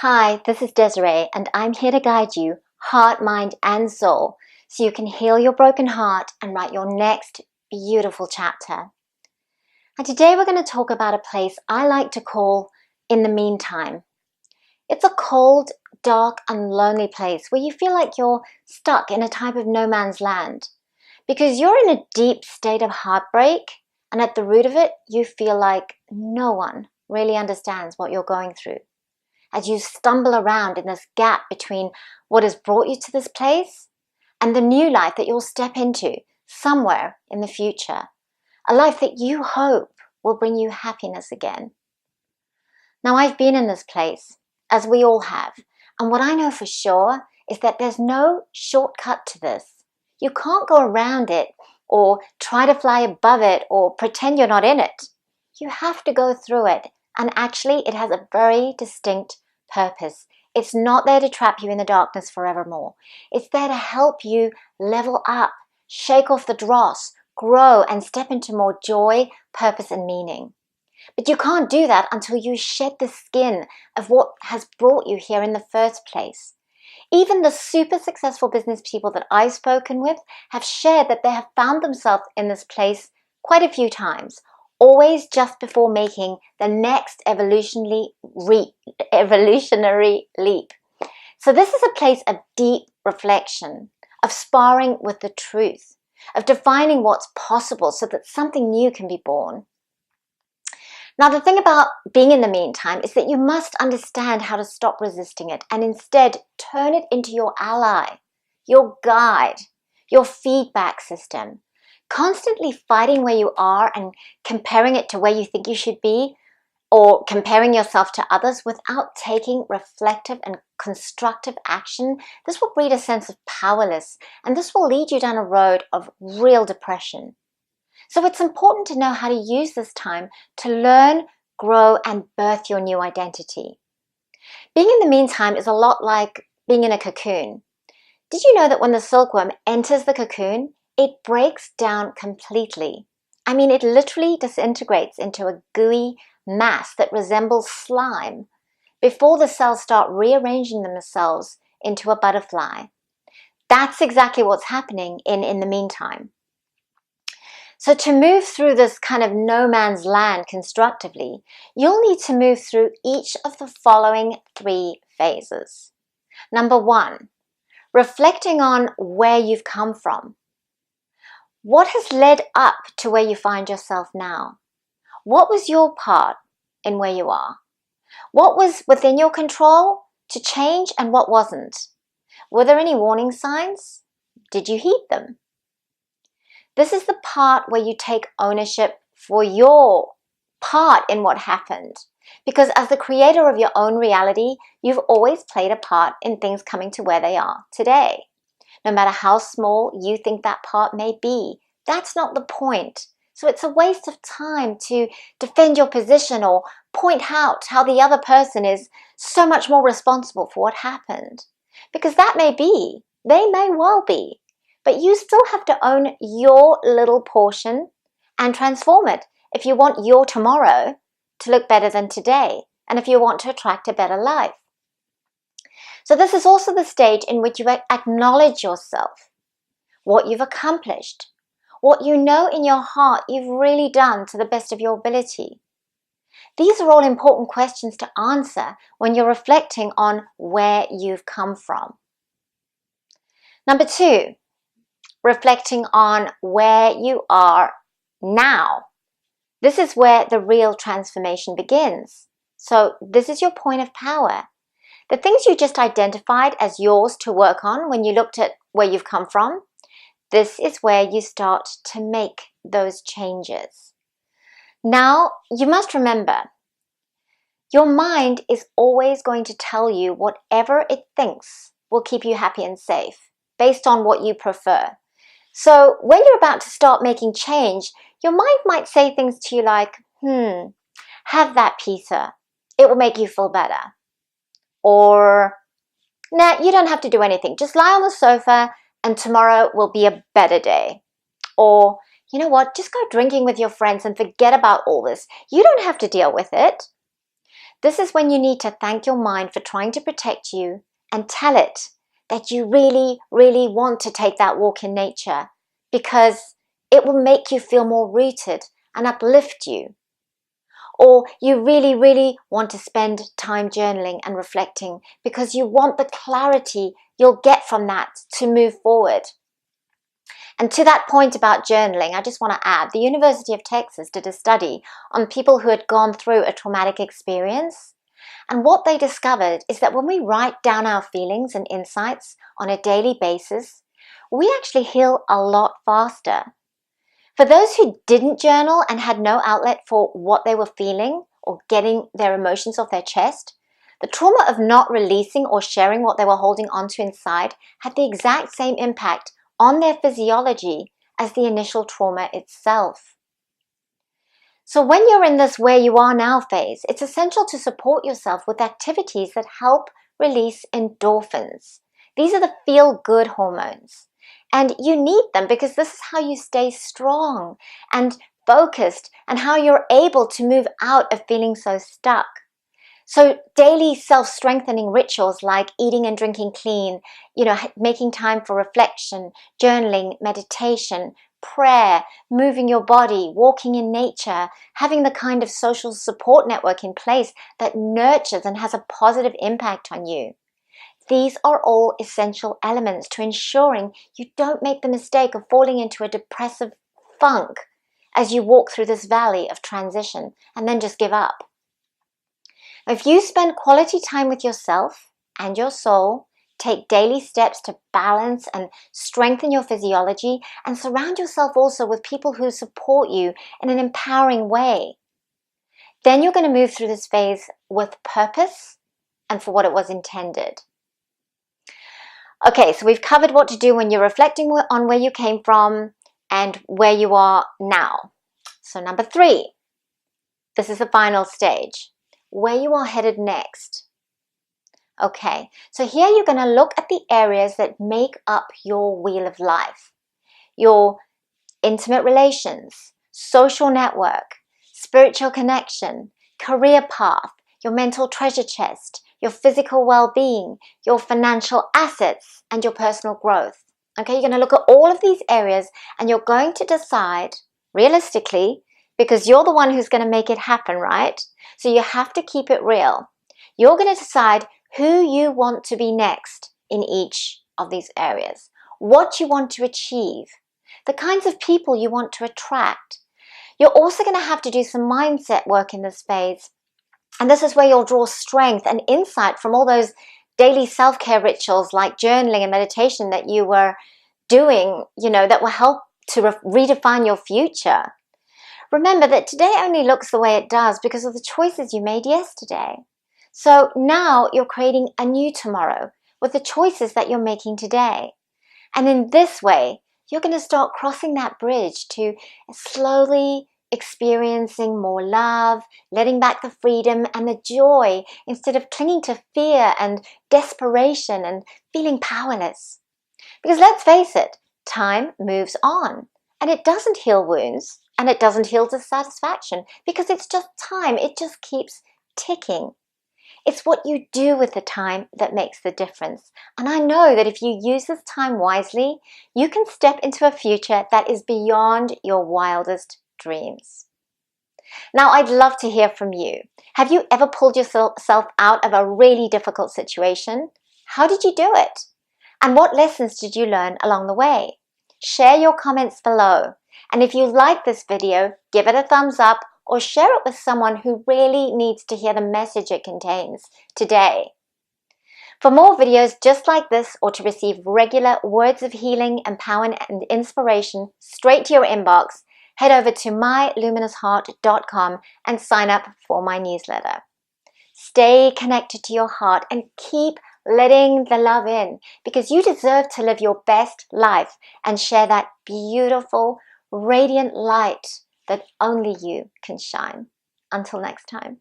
Hi, this is Desiree, and I'm here to guide you, heart, mind, and soul, so you can heal your broken heart and write your next beautiful chapter. And today we're going to talk about a place I like to call in the meantime. It's a cold, dark, and lonely place where you feel like you're stuck in a type of no man's land. Because you're in a deep state of heartbreak, and at the root of it, you feel like no one really understands what you're going through. As you stumble around in this gap between what has brought you to this place and the new life that you'll step into somewhere in the future. A life that you hope will bring you happiness again. Now, I've been in this place, as we all have, and what I know for sure is that there's no shortcut to this. You can't go around it or try to fly above it or pretend you're not in it. You have to go through it. And actually, it has a very distinct purpose. It's not there to trap you in the darkness forevermore. It's there to help you level up, shake off the dross, grow, and step into more joy, purpose, and meaning. But you can't do that until you shed the skin of what has brought you here in the first place. Even the super successful business people that I've spoken with have shared that they have found themselves in this place quite a few times, always just before making the next evolutionary leap. So this is a place of deep reflection, of sparring with the truth, of defining what's possible so that something new can be born. Now, the thing about being in the meantime is that you must understand how to stop resisting it and instead turn it into your ally, your guide, your feedback system. Constantly fighting where you are and comparing it to where you think you should be, or comparing yourself to others without taking reflective and constructive action, this will breed a sense of powerless, and this will lead you down a road of real depression. So it's important to know how to use this time to learn, grow, and birth your new identity. Being in the meantime is a lot like being in a cocoon. Did you know that when the silkworm enters the cocoon, it breaks down completely? I mean, it literally disintegrates into a gooey mass that resembles slime before the cells start rearranging themselves into a butterfly. That's exactly what's happening in the meantime. So to move through this kind of no man's land constructively, you'll need to move through each of the following 3 phases. Number 1, reflecting on where you've come from. What has led up to where you find yourself now? What was your part in where you are? What was within your control to change and what wasn't? Were there any warning signs? Did you heed them? This is the part where you take ownership for your part in what happened. Because as the creator of your own reality, you've always played a part in things coming to where they are today. No matter how small you think that part may be, that's not the point. So it's a waste of time to defend your position or point out how the other person is so much more responsible for what happened. Because that may be, they may well be, but you still have to own your little portion and transform it if you want your tomorrow to look better than today and if you want to attract a better life. So this is also the stage in which you acknowledge yourself, what you've accomplished, what you know in your heart you've really done to the best of your ability. These are all important questions to answer when you're reflecting on where you've come from. Number 2, reflecting on where you are now. This is where the real transformation begins. So this is your point of power. The things you just identified as yours to work on when you looked at where you've come from, this is where you start to make those changes. Now, you must remember, your mind is always going to tell you whatever it thinks will keep you happy and safe, based on what you prefer. So when you're about to start making change, your mind might say things to you like, have that pizza. It will make you feel better. Or, nah, you don't have to do anything. Just lie on the sofa and tomorrow will be a better day. Or, you know what, just go drinking with your friends and forget about all this. You don't have to deal with it. This is when you need to thank your mind for trying to protect you and tell it that you really, really want to take that walk in nature because it will make you feel more rooted and uplift you. Or you really, really want to spend time journaling and reflecting because you want the clarity you'll get from that to move forward. And to that point about journaling, I just want to add, the University of Texas did a study on people who had gone through a traumatic experience. And what they discovered is that when we write down our feelings and insights on a daily basis, we actually heal a lot faster. For those who didn't journal and had no outlet for what they were feeling or getting their emotions off their chest, the trauma of not releasing or sharing what they were holding onto inside had the exact same impact on their physiology as the initial trauma itself. So when you're in this where you are now phase, it's essential to support yourself with activities that help release endorphins. These are the feel-good hormones. And you need them because this is how you stay strong and focused and how you're able to move out of feeling so stuck. So daily self-strengthening rituals like eating and drinking clean, making time for reflection, journaling, meditation, prayer, moving your body, walking in nature, having the kind of social support network in place that nurtures and has a positive impact on you. These are all essential elements to ensuring you don't make the mistake of falling into a depressive funk as you walk through this valley of transition and then just give up. If you spend quality time with yourself and your soul, take daily steps to balance and strengthen your physiology, and surround yourself also with people who support you in an empowering way, then you're going to move through this phase with purpose and for what it was intended. Okay, so we've covered what to do when you're reflecting on where you came from and where you are now. So number 3, this is the final stage, where you are headed next. Okay, so here you're going to look at the areas that make up your wheel of life. Your intimate relations, social network, spiritual connection, career path, your mental treasure chest, your physical well-being, your financial assets, and your personal growth. Okay, you're going to look at all of these areas and you're going to decide realistically, because you're the one who's going to make it happen, right? So you have to keep it real. You're going to decide who you want to be next in each of these areas, what you want to achieve, the kinds of people you want to attract. You're also going to have to do some mindset work in this phase. And this is where you'll draw strength and insight from all those daily self-care rituals like journaling and meditation that you were doing, that will help to redefine your future. Remember that today only looks the way it does because of the choices you made yesterday. So now you're creating a new tomorrow with the choices that you're making today. And in this way, you're going to start crossing that bridge to slowly experiencing more love, letting back the freedom and the joy instead of clinging to fear and desperation and feeling powerless. Because let's face it, time moves on and it doesn't heal wounds and it doesn't heal dissatisfaction because it's just time. It just keeps ticking. It's what you do with the time that makes the difference. And I know that if you use this time wisely, you can step into a future that is beyond your wildest dreams. Now, I'd love to hear from you. Have you ever pulled yourself out of a really difficult situation? How did you do it? And what lessons did you learn along the way? Share your comments below. And if you like this video, give it a thumbs up or share it with someone who really needs to hear the message it contains today. For more videos just like this or to receive regular words of healing, empowerment and inspiration straight to your inbox, head over to myluminousheart.com and sign up for my newsletter. Stay connected to your heart and keep letting the love in because you deserve to live your best life and share that beautiful, radiant light that only you can shine. Until next time.